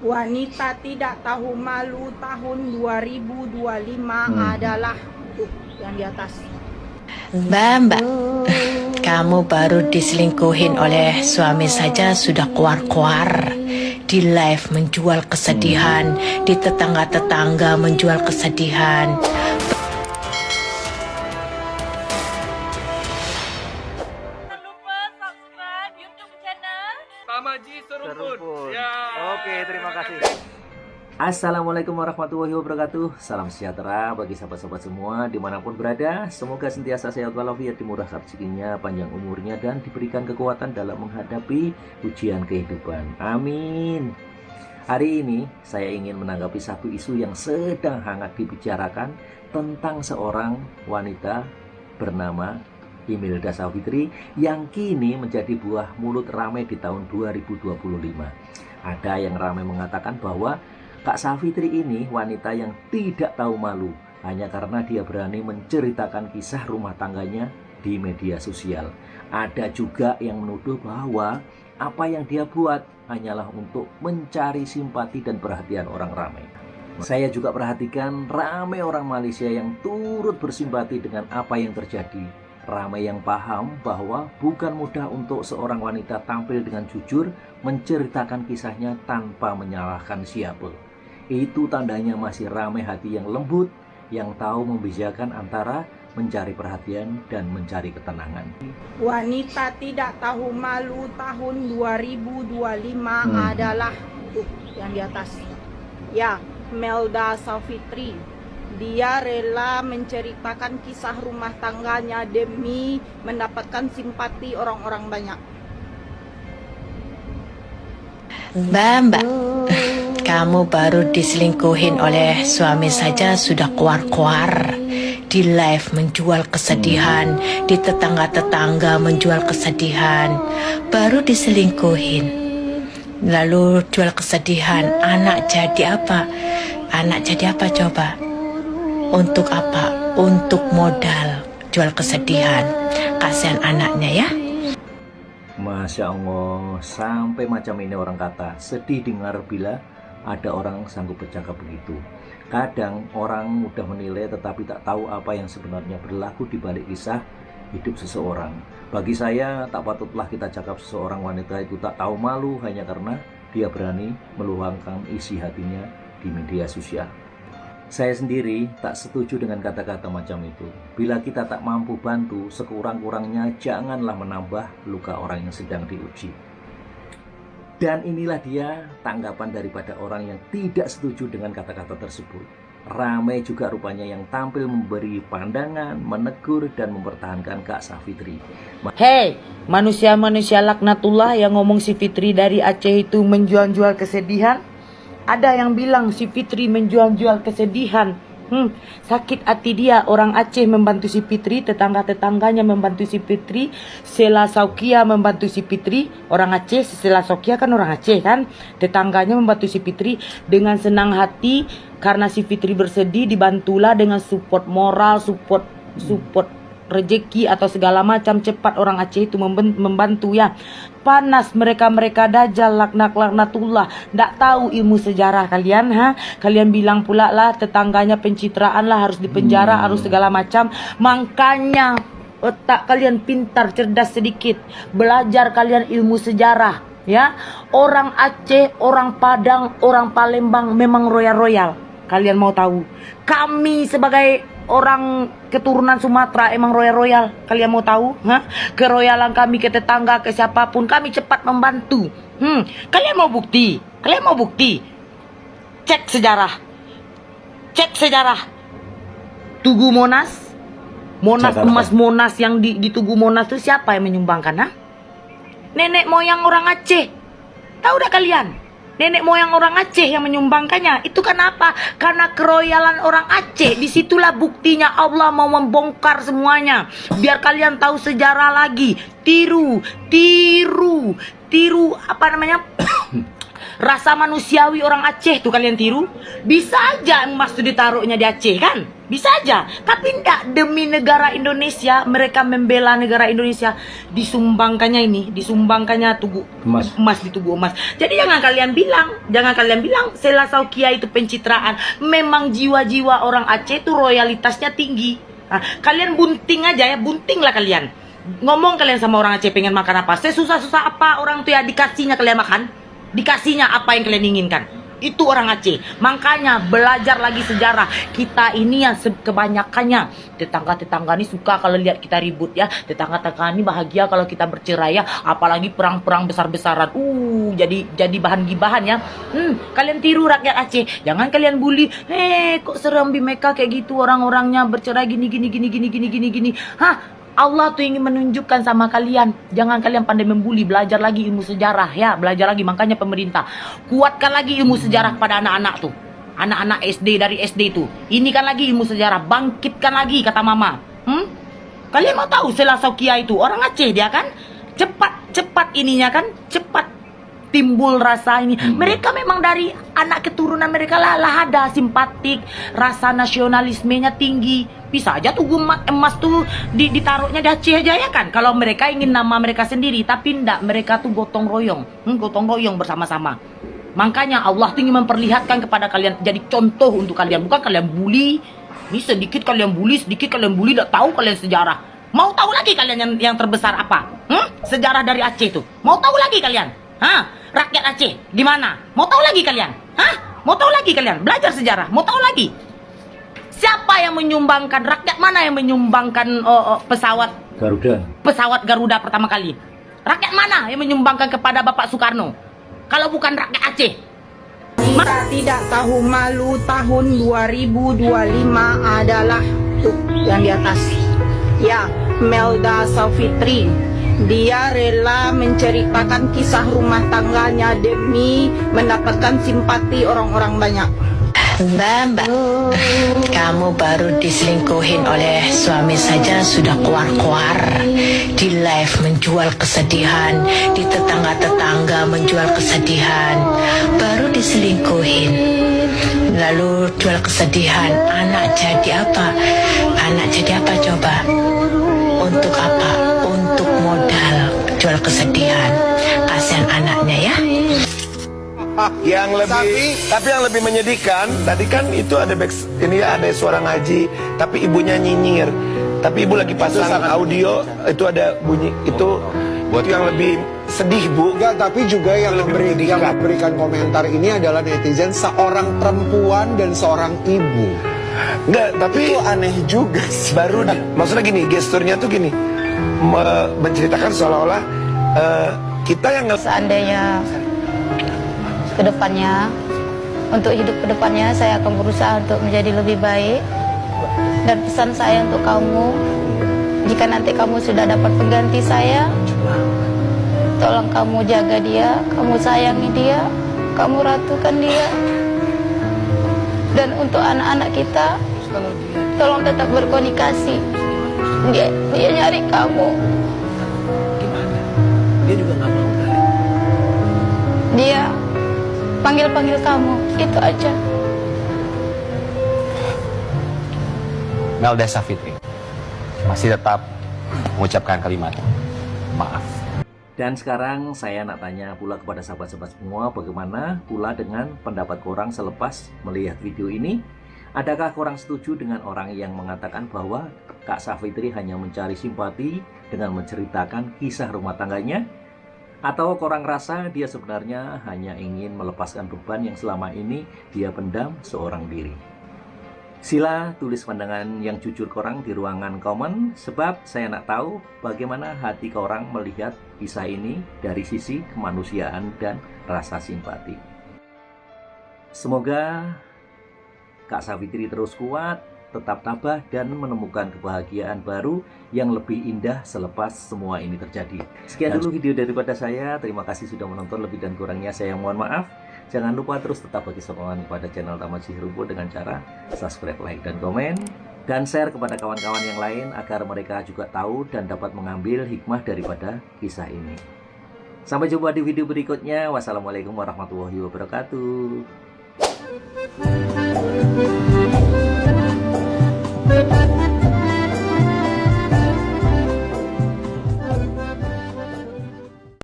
Wanita tidak tahu malu tahun 2025 adalah yang di atas. Mbak, kamu baru diselingkuhin oleh suami saja sudah kuar-kuar. Di live menjual kesedihan, di tetangga-tetangga menjual kesedihan. Jangan lupa subscribe YouTube channel Tamaji Seruput. Ya. Oke, terima kasih. Assalamualaikum warahmatullahi wabarakatuh. Salam sejahtera bagi sahabat-sahabat semua dimanapun berada. Semoga sentiasa sehat walafiat, dimurahkan rezekinya, panjang umurnya, dan diberikan kekuatan dalam menghadapi ujian kehidupan. Amin. Hari ini saya ingin menanggapi satu isu yang sedang hangat dibicarakan tentang seorang wanita bernama Imelda Savitri yang kini menjadi buah mulut ramai di tahun 2025. Ada yang ramai mengatakan bahwa Kak Savitri ini wanita yang tidak tahu malu hanya karena dia berani menceritakan kisah rumah tangganya di media sosial. Ada juga yang menuduh bahwa apa yang dia buat hanyalah untuk mencari simpati dan perhatian orang ramai. Saya juga perhatikan ramai orang Malaysia yang turut bersimpati dengan apa yang terjadi. Ramai yang paham bahwa bukan mudah untuk seorang wanita tampil dengan jujur menceritakan kisahnya tanpa menyalahkan siapa. Itu tandanya masih ramai hati yang lembut, yang tahu membedakan antara mencari perhatian dan mencari ketenangan. Wanita tidak tahu malu tahun 2025 adalah yang di atas. Ya, Imelda Savitri. Dia rela menceritakan kisah rumah tangganya demi mendapatkan simpati orang-orang banyak. Mbak, kamu baru diselingkuhin oleh suami saja sudah kuar-kuar. Di live menjual kesedihan, di tetangga-tetangga menjual kesedihan. Baru diselingkuhin, lalu jual kesedihan. Anak jadi apa? Anak jadi apa coba? Untuk apa? Untuk modal jual kesedihan. Kasihan anaknya ya. Masya Allah, sampai macam ini orang kata. Sedih dengar bila ada orang sanggup bercakap begitu. Kadang orang mudah menilai tetapi tak tahu apa yang sebenarnya berlaku di balik kisah hidup seseorang. Bagi saya, tak patutlah kita cakap seseorang wanita itu tak tahu malu hanya karena dia berani meluangkan isi hatinya di media sosial. Saya sendiri tak setuju dengan kata-kata macam itu. Bila kita tak mampu bantu, sekurang-kurangnya janganlah menambah luka orang yang sedang diuji. Dan inilah dia tanggapan daripada orang yang tidak setuju dengan kata-kata tersebut. Ramai juga rupanya yang tampil memberi pandangan, menegur, dan mempertahankan Kak Savitri. Hei, manusia-manusia laknatullah yang ngomong si Fitri dari Aceh itu menjual-jual kesedihan. Ada yang bilang si Fitri menjual-jual kesedihan. Sakit hati dia. Orang Aceh membantu si Fitri, tetangga-tetangganya membantu si Fitri, Sela Saukia membantu si Fitri. Orang Aceh, Sela Saukia kan orang Aceh kan. Tetangganya membantu si Fitri dengan senang hati karena si Fitri bersedih, dibantulah dengan support moral, support rezeki atau segala macam. Cepat orang Aceh itu membantu ya. Panas mereka dajal laknatullah. Ndak tahu ilmu sejarah kalian Kalian bilang pula lah tetangganya pencitraan lah, harus dipenjara, harus segala macam. Makanya otak kalian pintar, cerdas sedikit. Belajar kalian ilmu sejarah ya. Orang Aceh, orang Padang, orang Palembang memang royal. Kalian mau tahu? Kami sebagai orang keturunan Sumatera emang royal. Kalian mau tahu? Keroyalan kami ke tetangga, ke siapapun, kami cepat membantu. Kalian mau bukti? Cek sejarah. Tugu Monas Jakarta. emas Monas yang di Tugu Monas itu siapa yang menyumbangkan? Nenek moyang orang Aceh. Tahu dah kalian? Nenek moyang orang Aceh yang menyumbangkannya. Itu kenapa? Karena keroyalan orang Aceh. Disitulah buktinya Allah mau membongkar semuanya. Biar kalian tahu sejarah lagi. Tiru apa namanya? Rasa manusiawi orang Aceh tuh kalian tiru. Bisa aja emas tuh ditaruhnya di Aceh kan? Bisa aja. Tapi enggak, demi negara Indonesia, mereka membela negara Indonesia, disumbangkannya tubuh emas di tubuh emas. Jadi jangan kalian bilang Sela Saukia itu pencitraan. Memang jiwa-jiwa orang Aceh tuh royalitasnya tinggi. Nah, kalian bunting aja ya, buntinglah kalian. Ngomong kalian sama orang Aceh pengen makan apa, sesusah-susah apa orang tuh ya dikasihnya kalian makan, dikasihnya apa yang kalian inginkan. Itu orang Aceh. Makanya belajar lagi sejarah. Kita ini yang kebanyakannya tetangga-tetangga ini suka kalau lihat kita ribut ya. Tetangga-tetangga ini bahagia kalau kita bercerai ya. Apalagi perang-perang besar-besaran. Jadi bahan gibahan ya. Kalian tiru rakyat Aceh. Jangan kalian bully. Kok serem di Mekah kayak gitu orang-orangnya bercerai gini. Hah? Allah tuh ingin menunjukkan sama kalian, jangan kalian pandai membuli, belajar lagi ilmu sejarah ya, belajar lagi. Makanya pemerintah kuatkan lagi ilmu sejarah pada anak-anak tuh, anak-anak SD dari SD tuh. Ini kan lagi ilmu sejarah, bangkitkan lagi kata mama. Kalian mau tahu Sela Saukia itu orang Aceh dia kan, cepat ininya kan, cepat timbul rasa ini. Mereka memang dari anak keturunan mereka lah ada simpatik, rasa nasionalismenya tinggi. Bisa aja tuh emas tuh ditaruhnya di Aceh aja ya kan. Kalau mereka ingin nama mereka sendiri, tapi enggak, mereka tuh gotong royong bersama-sama. Makanya Allah tuh ingin memperlihatkan kepada kalian, jadi contoh untuk kalian, bukan kalian bully. Ini sedikit kalian bully, enggak tahu kalian sejarah. Mau tahu lagi kalian yang terbesar apa? Sejarah dari Aceh tuh. Mau tahu lagi kalian? Rakyat Aceh gimana? Mau tahu lagi kalian? Mau tahu lagi kalian? Belajar sejarah. Mau tahu lagi? Siapa yang menyumbangkan? Rakyat mana yang menyumbangkan pesawat Garuda pertama kali? Rakyat mana yang menyumbangkan kepada Bapak Soekarno? Kalau bukan rakyat Aceh. Kita tidak tahu malu tahun 2025 adalah tuh yang di atas. Ya, Melda Savitri. Dia rela menceritakan kisah rumah tangganya demi mendapatkan simpati orang-orang banyak. Mbak, kamu baru diselingkuhin oleh suami saja sudah keluar-keluar. Di live menjual kesedihan, di tetangga-tetangga menjual kesedihan. Baru diselingkuhin, lalu jual kesedihan. Anak jadi apa? Anak jadi apa coba? Untuk apa? Untuk modal jual kesedihan. Kasihan anaknya ya. Tapi yang lebih menyedihkan tadi kan itu ada ini ada suara ngaji, tapi ibunya nyinyir, tapi ibu lagi pasang audio itu ada bunyi itu yang lebih sedih Bu. Enggak, tapi juga yang memberikan komentar ini adalah netizen, seorang perempuan dan seorang ibu. Enggak, tapi itu aneh juga sih. Baru maksudnya gini, gesturnya tuh gini, menceritakan seolah-olah kita yang seandainya kedepannya, untuk hidup kedepannya saya akan berusaha untuk menjadi lebih baik. Dan pesan saya untuk kamu, jika nanti kamu sudah dapat pengganti saya, tolong kamu jaga dia, kamu sayangi dia, kamu ratukan dia. Dan untuk anak-anak kita, tolong tetap berkomunikasi. Dia nyari kamu. Gimana? Dia juga nggak mau kali. Dia panggil-panggil kamu, itu aja. Melda Savitri masih tetap mengucapkan kalimat maaf. Dan sekarang saya nak tanya pula kepada sahabat-sahabat semua, bagaimana pula dengan pendapat korang selepas melihat video ini? Adakah korang setuju dengan orang yang mengatakan bahwa Kak Savitri hanya mencari simpati dengan menceritakan kisah rumah tangganya? Atau korang rasa dia sebenarnya hanya ingin melepaskan beban yang selama ini dia pendam seorang diri? Sila tulis pandangan yang jujur korang di ruangan komen, sebab saya nak tahu bagaimana hati korang melihat kisah ini dari sisi kemanusiaan dan rasa simpati. Semoga Kak Savitri terus kuat, tetap tabah dan menemukan kebahagiaan baru yang lebih indah selepas semua ini terjadi. Sekian dulu video daripada saya. Terima kasih sudah menonton, lebih dan kurangnya saya mohon maaf. Jangan lupa terus tetap bagi sokongan kepada channel Taman Sihir Rumput dengan cara subscribe, like, dan komen. Dan share kepada kawan-kawan yang lain agar mereka juga tahu dan dapat mengambil hikmah daripada kisah ini. Sampai jumpa di video berikutnya. Wassalamualaikum warahmatullahi wabarakatuh.